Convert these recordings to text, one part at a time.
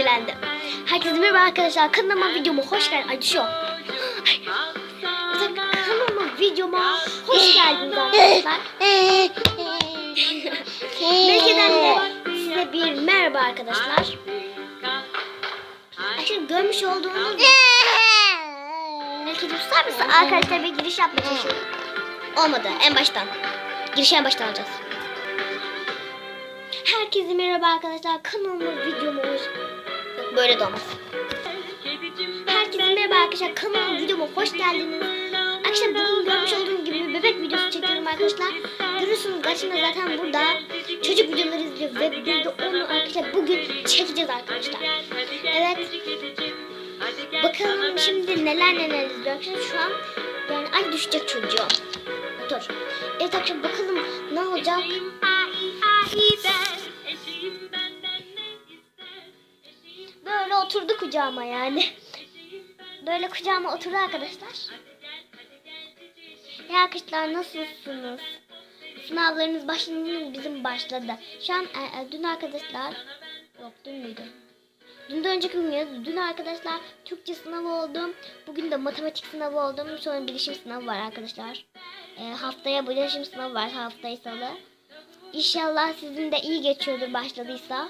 sinirlendim. Herkese merhaba arkadaşlar. Kanalıma videoma hoş geldiniz. Ay düşüyor. Kanalıma videoma hoş geldiniz arkadaşlar. Melike'den de size bir merhaba arkadaşlar. Şimdi görmüş olduğunuz Melike susar mısın? Arkadaşlar bir giriş yapmaya çalışıyorum. Olmadı. En baştan. Girişi en baştan alacağız. Herkese merhaba arkadaşlar. Kanalıma videoma hoş... Yok, böyle de olmaz. Herkese merhaba arkadaşlar. Kanalıma videoma hoş geldiniz. Arkadaşlar bugün görmüş olduğunuz gibi bir bebek videosu çekiyorum arkadaşlar. Görüyorsunuz karşımda zaten burada çocuk videoları izliyor ve biz de onu arkadaşlar bugün çekeceğiz arkadaşlar. Evet. Bakalım şimdi neler izliyor arkadaşlar. Şu an yani ay düşecek çocuğum. Dur. Evet arkadaşlar bakalım ne olacak. Böyle oturdu kucağıma yani. Böyle kucağıma oturdu arkadaşlar. Ya arkadaşlar nasılsınız? Sınavlarınız başladı mı? Bizim başladı. Şu an dün arkadaşlar yok dün müydü? Dünden önceki gün dün arkadaşlar Türkçe sınavı oldum. Bugün de matematik sınavı oldum. Sonra bilişim sınavı var arkadaşlar. Haftaya bilişim sınavı var. Haftayı salı. İnşallah sizin de iyi geçiyordur başladıysa.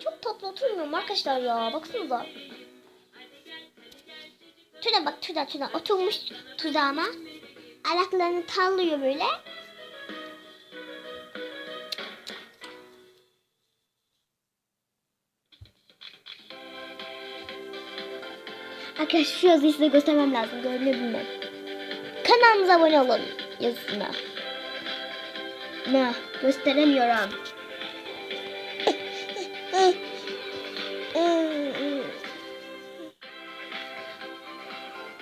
Çok tatlı oturmuyorum arkadaşlar ya. Baksanıza. Tuna bak Tuna oturmuş tuzağıma. Ayaklarını tallıyor böyle. Arkadaşlar şu yazıyı size göstermem lazım. Görünüyor bilmem. Kanalımıza abone olun yazısına. Ne? Gösteremiyorum.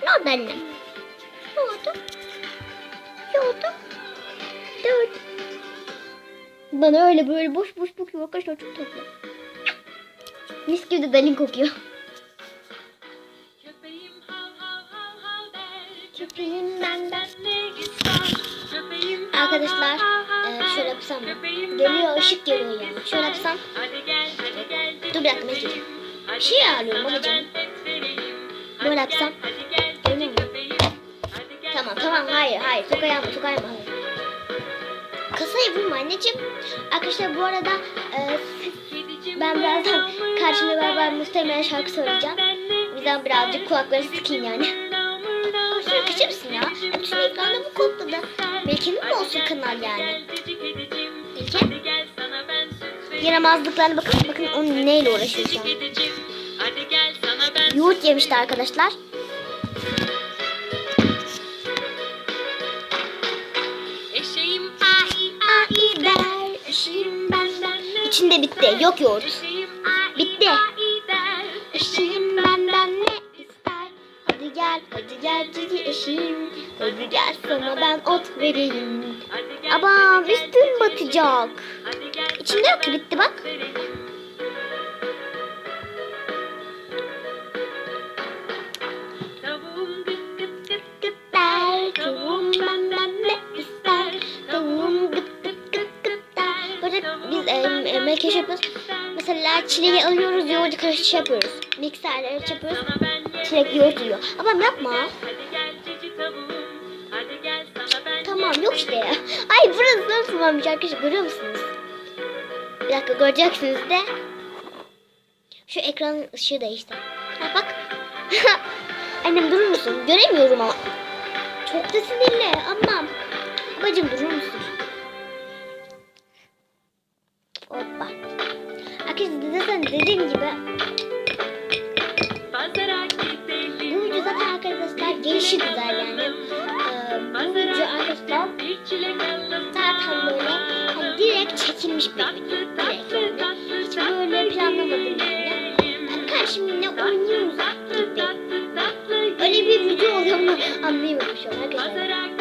Ne oldu annem? Ne oldu? Ne oldu? Ne oldu? Bana öyle böyle boş bakıyor arkadaşlar, çok tatlı. Mis gibi de dalin kokuyor. Köpeğim benden ne ister? Arkadaşlar şöyle yapsam mı? Geliyor, ışık geliyor yani. Şöyle yapsam. Dur bir dakika ne geliyor? Bir şey arıyorum babacığım. Böyle yapsam. Görünüyor mu? Tamam hayır. Sokayama hayır. Kasayı vurma anneciğim. Arkadaşlar bu arada ben birazdan karşımda beraber muhtemelen şarkı söyleyeceğim. O yüzden birazcık kulakları sıkayım yani. Şöyle kaçır mısın ya? Bütün ekranda bu kodladı. Melike'nin mi olsun kanal yani? Melike? Yaramazlıklarına bakın onun neyle uğraşıyor şu an. Yoğurt yemişti arkadaşlar. İçinde bitti. Yok yoğurt. Bitti. Eşeğim benden ne ister? Hadi gel cici eşeğim. Hadi gel sana ben ot vereyim. Aman üstüm batacak. İçinde yok ki, bitti bak. Tavuğum benden ne ister? Tavuğum gıt gıt der. Böyle biz makyaj yapıyoruz. Mesela çileği alıyoruz, yoğurdu karışık yapıyoruz. Mikserle yapıyoruz. Çilek yoğurt yiyor. Babam yapma. Tamam yok işte ya. Ay burası nasıl varmış arkadaşlar, görüyor musunuz? Bir dakika göreceksiniz de. Şu ekranın ışığı değişti. Ha bak. Annem durur musun? Göremiyorum ama. Çok da sinirli ama. Babacım durur musun? Hoppa. Arkadaşlar zaten dediğim gibi bu video zaten arkadaşlar gelişi güzel yani. Bu video arkadaşlar zaten böyle hani direkt çekilmiş bir video. Direkt yani. Hiç böyle planlamadım yani. Karşımda oynuyoruz gibi. Öyle bir video oluyor mu anlayamadım şu an arkadaşlar.